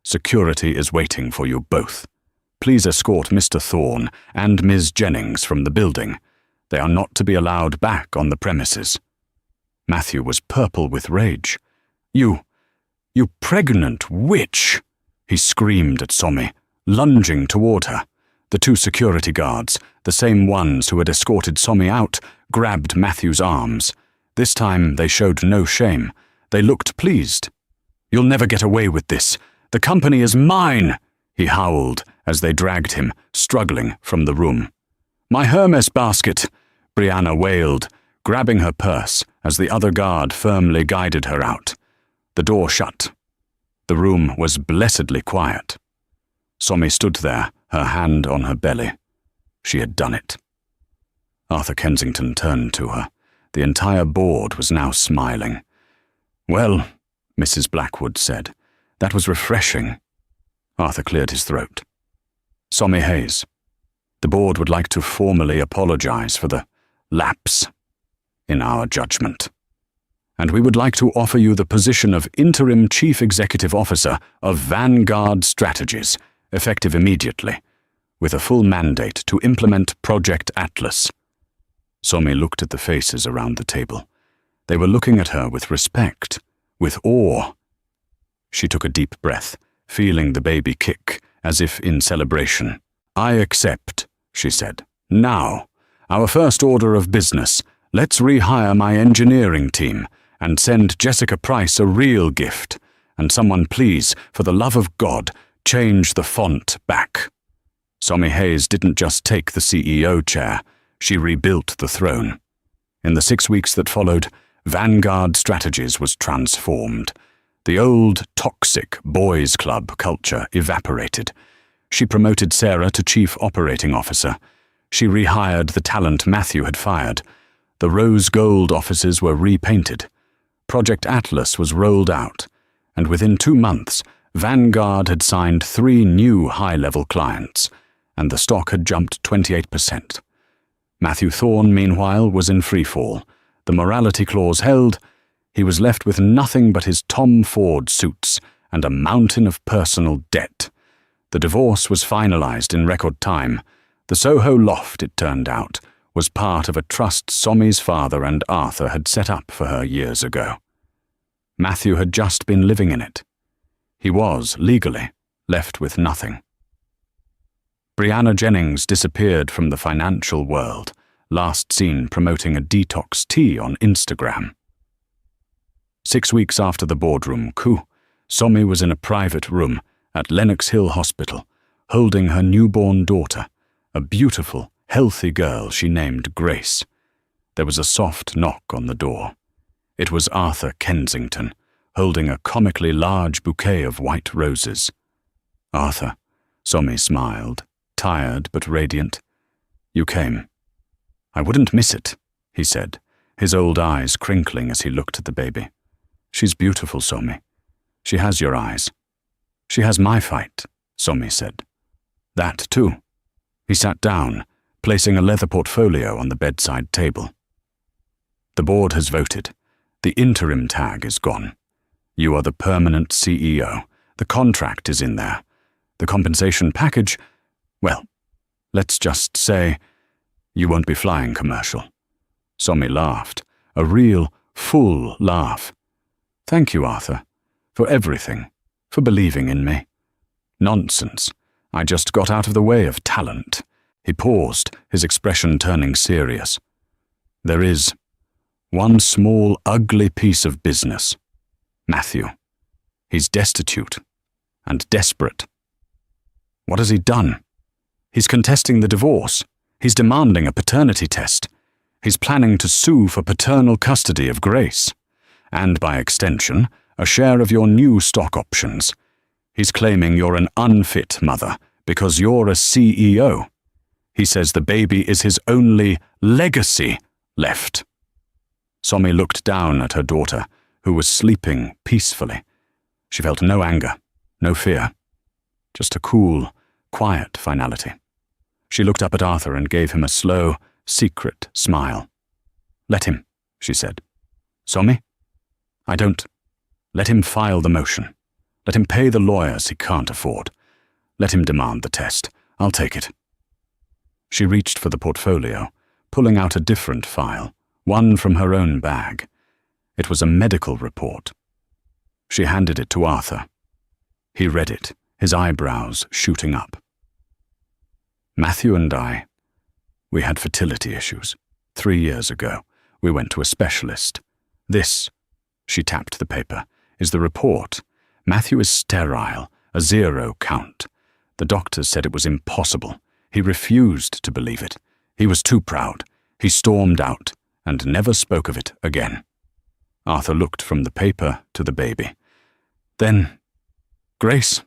Security is waiting for you both. Please escort Mr. Thorne and Ms. Jennings from the building. They are not to be allowed back on the premises. Matthew was purple with rage. You pregnant witch! He screamed at Somi, lunging toward her. The two security guards, the same ones who had escorted Somi out, grabbed Matthew's arms. This time they showed no shame. They looked pleased. You'll never get away with this. The company is mine, he howled as they dragged him, struggling, from the room. My Hermes basket, Brianna wailed, grabbing her purse as the other guard firmly guided her out. The door shut. The room was blessedly quiet. Somi stood there, her hand on her belly. She had done it. Arthur Kensington turned to her. The entire board was now smiling. Well, Mrs. Blackwood said, that was refreshing. Arthur cleared his throat. Somi Hayes, the board would like to formally apologize for the lapse in our judgment. And we would like to offer you the position of Interim Chief Executive Officer of Vanguard Strategies, effective immediately, with a full mandate to implement Project Atlas. Somi looked at the faces around the table. They were looking at her with respect, with awe. She took a deep breath, feeling the baby kick, as if in celebration. I accept, she said. Now, our first order of business. Let's rehire my engineering team and send Jessica Price a real gift. And someone please, for the love of God, change the font back. Somi Hayes didn't just take the CEO chair. She rebuilt the throne. In the 6 weeks that followed, Vanguard Strategies was transformed. The old, toxic boys' club culture evaporated. She promoted Sarah to Chief Operating Officer. She rehired the talent Matthew had fired. The rose gold offices were repainted. Project Atlas was rolled out, and within 2 months, Vanguard had signed 3 new high-level clients, and the stock had jumped 28%. Matthew Thorne, meanwhile, was in freefall. The morality clause held. He was left with nothing but his Tom Ford suits and a mountain of personal debt. The divorce was finalized in record time. The Soho loft, it turned out, was part of a trust Somi's father and Arthur had set up for her years ago. Matthew had just been living in it. He was, legally, left with nothing. Brianna Jennings disappeared from the financial world, last seen promoting a detox tea on Instagram. 6 weeks after the boardroom coup, Somi was in a private room at Lenox Hill Hospital, holding her newborn daughter, a beautiful, healthy girl she named Grace. There was a soft knock on the door. It was Arthur Kensington, holding a comically large bouquet of white roses. Arthur, Somi smiled, tired but radiant. You came. I wouldn't miss it, he said, his old eyes crinkling as he looked at the baby. She's beautiful, Somi. She has your eyes. She has my fight, Somi said. That too. He sat down, placing a leather portfolio on the bedside table. The board has voted. The interim tag is gone. You are the permanent CEO. The contract is in there. The compensation package, well, let's just say you won't be flying commercial. Somi laughed, a real, full laugh. Thank you, Arthur, for everything, for believing in me. Nonsense. I just got out of the way of talent. He paused, his expression turning serious. There is one small, ugly piece of business. Matthew. He's destitute and desperate. What has he done? He's contesting the divorce. He's demanding a paternity test. He's planning to sue for paternal custody of Grace, and by extension, a share of your new stock options. He's claiming you're an unfit mother because you're a CEO. He says the baby is his only legacy left. Somi looked down at her daughter, who was sleeping peacefully. She felt no anger, no fear, just a cool, quiet finality. She looked up at Arthur and gave him a slow, secret smile. Let him, she said. Somi? I don't. Let him file the motion. Let him pay the lawyers he can't afford. Let him demand the test. I'll take it. She reached for the portfolio, pulling out a different file, one from her own bag. It was a medical report. She handed it to Arthur. He read it, his eyebrows shooting up. Matthew and I, we had fertility issues. 3 years ago, we went to a specialist. This, she tapped the paper, is the report. Matthew is sterile, a 0 count. The doctors said it was impossible. He refused to believe it. He was too proud. He stormed out and never spoke of it again. Arthur looked from the paper to the baby. Then, Grace,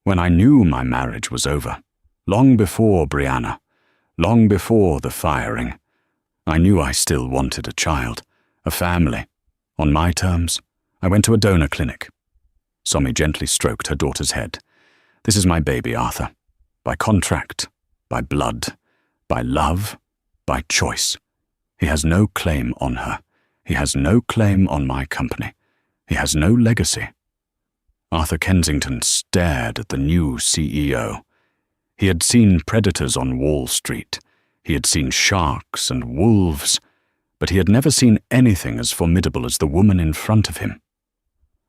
when I knew my marriage was over, long before Brianna, long before the firing, I knew I still wanted a child, a family. On my terms, I went to a donor clinic. Somi gently stroked her daughter's head. This is my baby, Arthur. By contract, by blood, by love, by choice. He has no claim on her. He has no claim on my company. He has no legacy. Arthur Kensington stared at the new CEO. He had seen predators on Wall Street. He had seen sharks and wolves, but he had never seen anything as formidable as the woman in front of him.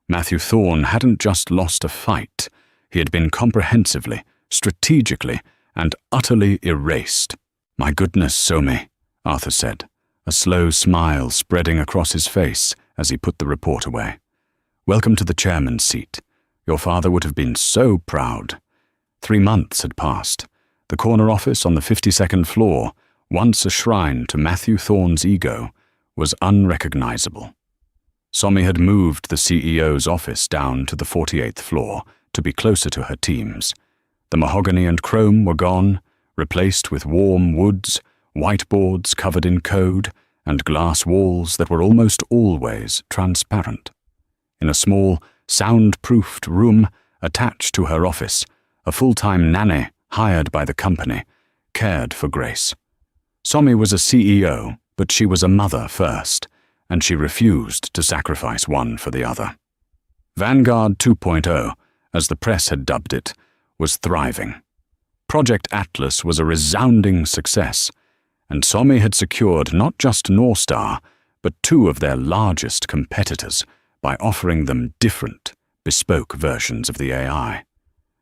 Matthew Thorne hadn't just lost a fight. He had been comprehensively, strategically, and utterly erased. My goodness, Somi, Arthur said, a slow smile spreading across his face as he put the report away. Welcome to the chairman's seat. Your father would have been so proud. 3 months had passed. The corner office on the 52nd floor, once a shrine to Matthew Thorne's ego, was unrecognizable. Somi had moved the CEO's office down to the 48th floor to be closer to her teams. The mahogany and chrome were gone, replaced with warm woods, whiteboards covered in code, and glass walls that were almost always transparent. In a small, soundproofed room attached to her office, a full-time nanny hired by the company cared for Grace. Somi was a CEO, but she was a mother first, and she refused to sacrifice one for the other. Vanguard 2.0, as the press had dubbed it, was thriving. Project Atlas was a resounding success, and Somi had secured not just Northstar, but 2 of their largest competitors by offering them different, bespoke versions of the AI.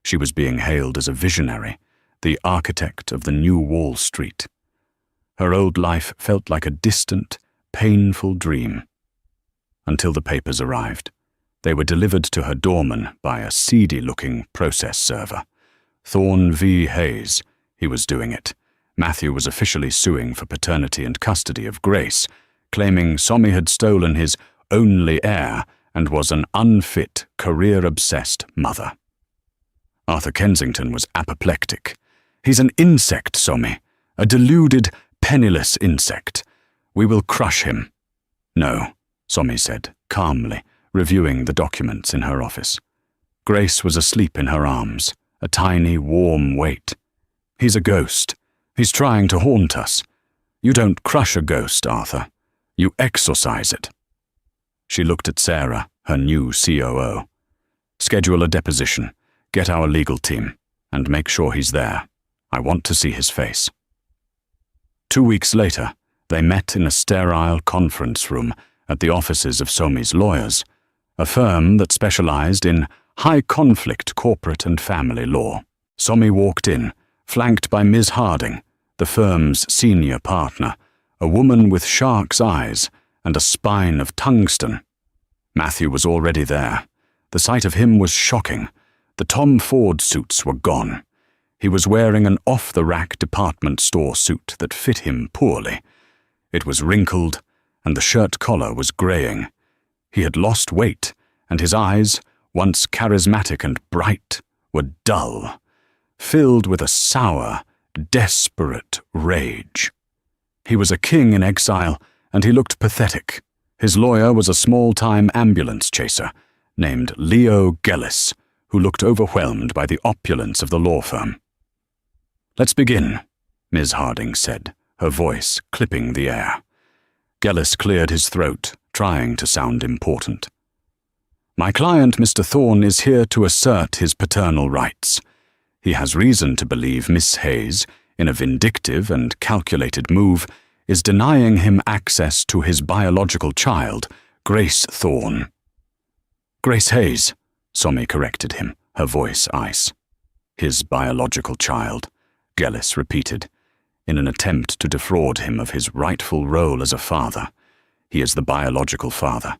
She was being hailed as a visionary, the architect of the new Wall Street. Her old life felt like a distant, painful dream. Until the papers arrived. They were delivered to her doorman by a seedy-looking process server. Thorne V. Hayes, he was doing it. Matthew was officially suing for paternity and custody of Grace, claiming Somi had stolen his only heir and was an unfit, career-obsessed mother. Arthur Kensington was apoplectic. He's an insect, Somi, a deluded, penniless insect. We will crush him. No, Somi said, calmly, reviewing the documents in her office. Grace was asleep in her arms, a tiny, warm weight. He's a ghost. He's trying to haunt us. You don't crush a ghost, Arthur. You exorcise it. She looked at Sarah, her new COO. Schedule a deposition, get our legal team, and make sure he's there. I want to see his face. 2 weeks later, they met in a sterile conference room at the offices of Somi's lawyers. a firm that specialized in high-conflict corporate and family law. Somi walked in, flanked by Ms. Harding, the firm's senior partner, a woman with shark's eyes and a spine of tungsten. Matthew was already there. The sight of him was shocking. The Tom Ford suits were gone. He was wearing an off-the-rack department store suit that fit him poorly. It was wrinkled, and the shirt collar was graying. He had lost weight, and his eyes, once charismatic and bright, were dull, filled with a sour, desperate rage. He was a king in exile, and he looked pathetic. His lawyer was a small-time ambulance chaser named Leo Gellis, who looked overwhelmed by the opulence of the law firm. "Let's begin," Ms. Harding said, her voice clipping the air. Gellis cleared his throat, trying to sound important. "My client, Mr. Thorne, is here to assert his paternal rights. He has reason to believe Miss Hayes, in a vindictive and calculated move, is denying him access to his biological child, Grace Thorne." "Grace Hayes," Somi corrected him, her voice ice. "His biological child," Gellis repeated, in an attempt to defraud him of his rightful role as a father. "He is the biological father.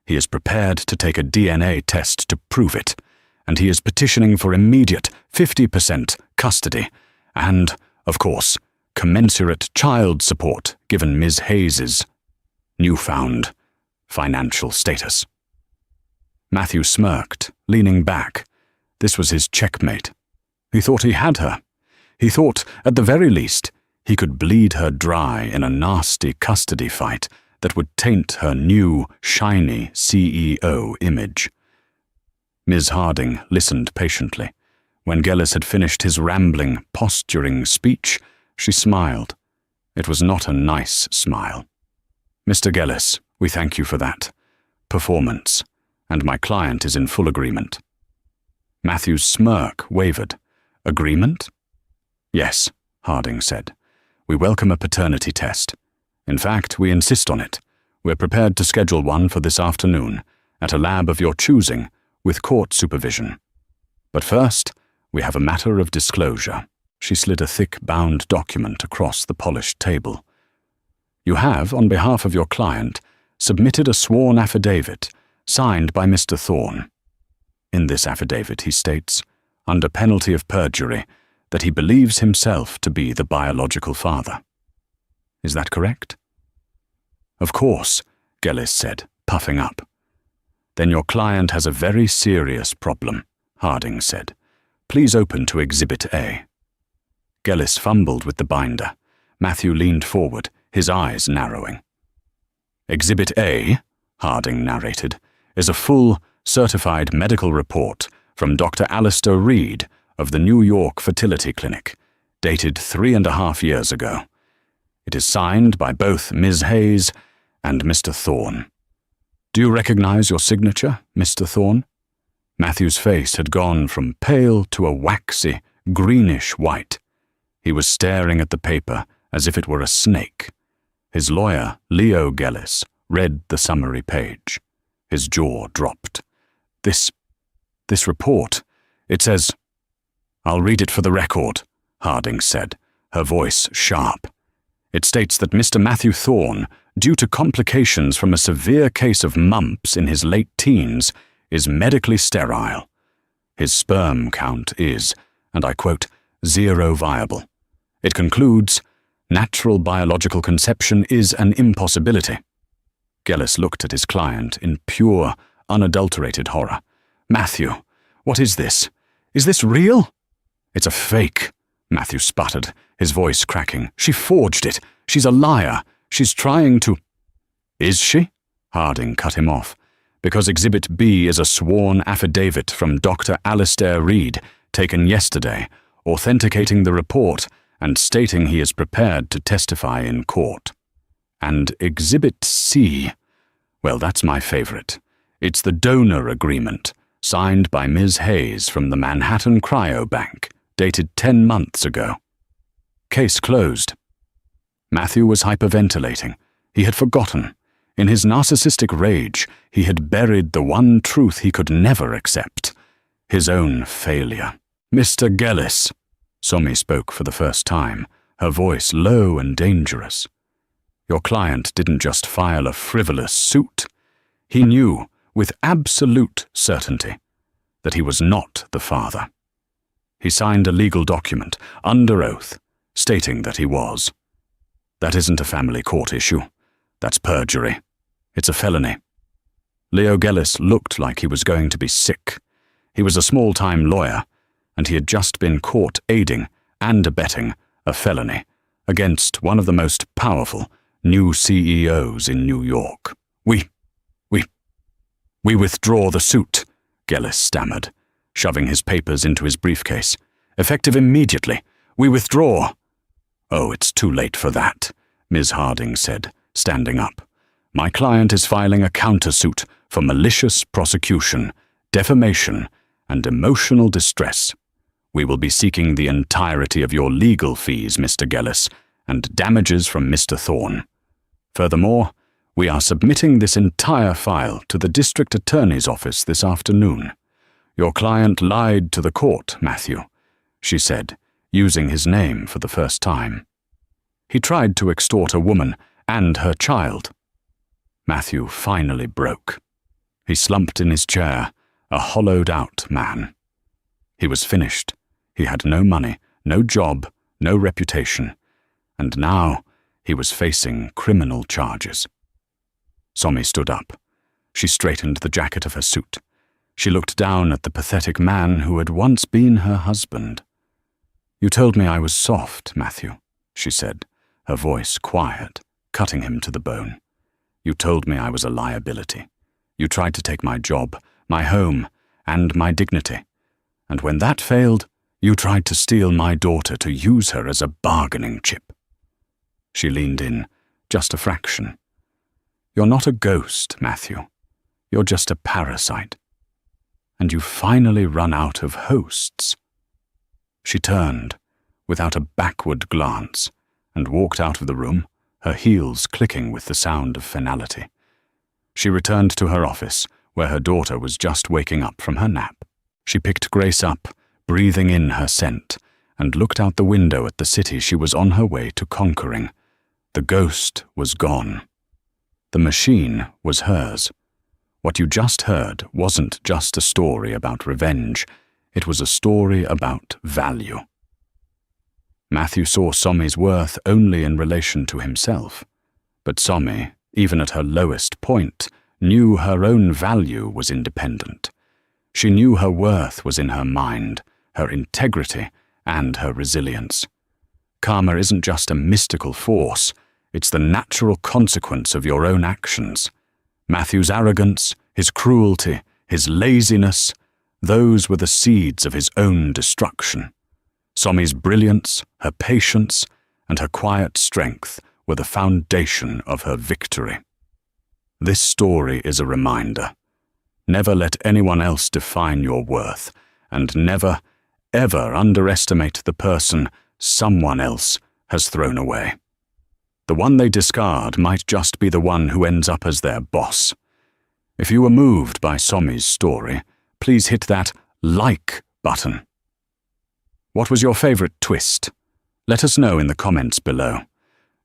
He is prepared to take a DNA test to prove it, and he is petitioning for immediate 50% custody and, of course, commensurate child support given Ms. Hayes's newfound financial status." Matthew smirked, leaning back. This was his checkmate. He thought he had her. He thought, at the very least, he could bleed her dry in a nasty custody fight that would taint her new, shiny CEO image. Ms. Harding listened patiently. When Gellis had finished his rambling, posturing speech, she smiled. It was not a nice smile. "Mr. Gellis, we thank you for that performance, and my client is in full agreement." Matthew's smirk wavered. "Agreement?" "Yes," Harding said. "We welcome a paternity test. In fact, we insist on it. We're prepared to schedule one for this afternoon, at a lab of your choosing, with court supervision. But first, we have a matter of disclosure." She slid a thick, bound document across the polished table. "You have, on behalf of your client, submitted a sworn affidavit, signed by Mr. Thorne. In this affidavit, he states, under penalty of perjury, that he believes himself to be the biological father. Is that correct?" "Of course," Gellis said, puffing up. "Then your client has a very serious problem," Harding said. "Please open to Exhibit A." Gellis fumbled with the binder. Matthew leaned forward, his eyes narrowing. "Exhibit A," Harding narrated, "is a full, certified medical report from Dr. Alistair Reed of the New York Fertility Clinic, dated 3.5 years ago. It is signed by both Ms. Hayes and Mr. Thorne. Do you recognize your signature, Mr. Thorne?" Matthew's face had gone from pale to a waxy, greenish white. He was staring at the paper as if it were a snake. His lawyer, Leo Gellis, read the summary page. His jaw dropped. This report, it says—" "I'll read it for the record," Harding said, her voice sharp. "It states that Mr. Matthew Thorne, due to complications from a severe case of mumps in his late teens, is medically sterile. His sperm count is, and I quote, 0 viable. It concludes, natural biological conception is an impossibility." Gellis looked at his client in pure, unadulterated horror. "Matthew, what is this? Is this real?" "It's a fake," Matthew sputtered, his voice cracking. "She forged it. She's a liar. She's trying to—" "Is she?" Harding cut him off. "Because Exhibit B is a sworn affidavit from Dr. Alistair Reed, taken yesterday, authenticating the report and stating he is prepared to testify in court. And Exhibit C, well, that's my favorite. It's the donor agreement, signed by Ms. Hayes from the Manhattan Cryobank, dated 10 months ago. Case closed." Matthew was hyperventilating. He had forgotten. In his narcissistic rage, he had buried the one truth he could never accept, his own failure. "Mr. Gellis," Somi spoke for the first time, her voice low and dangerous. "Your client didn't just file a frivolous suit. He knew, with absolute certainty, that he was not the father. He signed a legal document, under oath, stating that he was. That isn't a family court issue. That's perjury. It's a felony." Leo Gellis looked like he was going to be sick. He was a small-time lawyer, and he had just been caught aiding and abetting a felony against one of the most powerful new CEOs in New York. We withdraw the suit," Gellis stammered, shoving his papers into his briefcase. "Effective immediately. We withdraw." "Oh, it's too late for that," Ms. Harding said, standing up. "My client is filing a countersuit for malicious prosecution, defamation, and emotional distress. We will be seeking the entirety of your legal fees, Mr. Gellis, and damages from Mr. Thorne. Furthermore, we are submitting this entire file to the district attorney's office this afternoon. Your client lied to the court, Matthew," she said, using his name for the first time. "He tried to extort a woman and her child." Matthew finally broke. He slumped in his chair, a hollowed-out man. He was finished. He had no money, no job, no reputation, and now he was facing criminal charges. Somi stood up. She straightened the jacket of her suit. She looked down at the pathetic man who had once been her husband. "You told me I was soft, Matthew," she said, her voice quiet, cutting him to the bone. "You told me I was a liability. You tried to take my job, my home, and my dignity. And when that failed, you tried to steal my daughter to use her as a bargaining chip." She leaned in, just a fraction. "You're not a ghost, Matthew. You're just a parasite. And you've finally run out of hosts." She turned, without a backward glance, and walked out of the room, her heels clicking with the sound of finality. She returned to her office, where her daughter was just waking up from her nap. She picked Grace up, breathing in her scent, and looked out the window at the city she was on her way to conquering. The ghost was gone. The machine was hers. What you just heard wasn't just a story about revenge. It was a story about value. Matthew saw Somi's worth only in relation to himself. But Somi, even at her lowest point, knew her own value was independent. She knew her worth was in her mind, her integrity, and her resilience. Karma isn't just a mystical force, it's the natural consequence of your own actions. Matthew's arrogance, his cruelty, his laziness, those were the seeds of his own destruction. Somi's brilliance, her patience, and her quiet strength were the foundation of her victory. This story is a reminder. Never let anyone else define your worth, and never, ever underestimate the person someone else has thrown away. The one they discard might just be the one who ends up as their boss. If you were moved by Somi's story, please hit that like button. What was your favorite twist? Let us know in the comments below.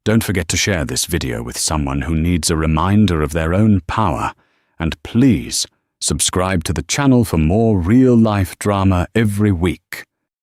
Don't forget to share this video with someone who needs a reminder of their own power, and please subscribe to the channel for more real-life drama every week.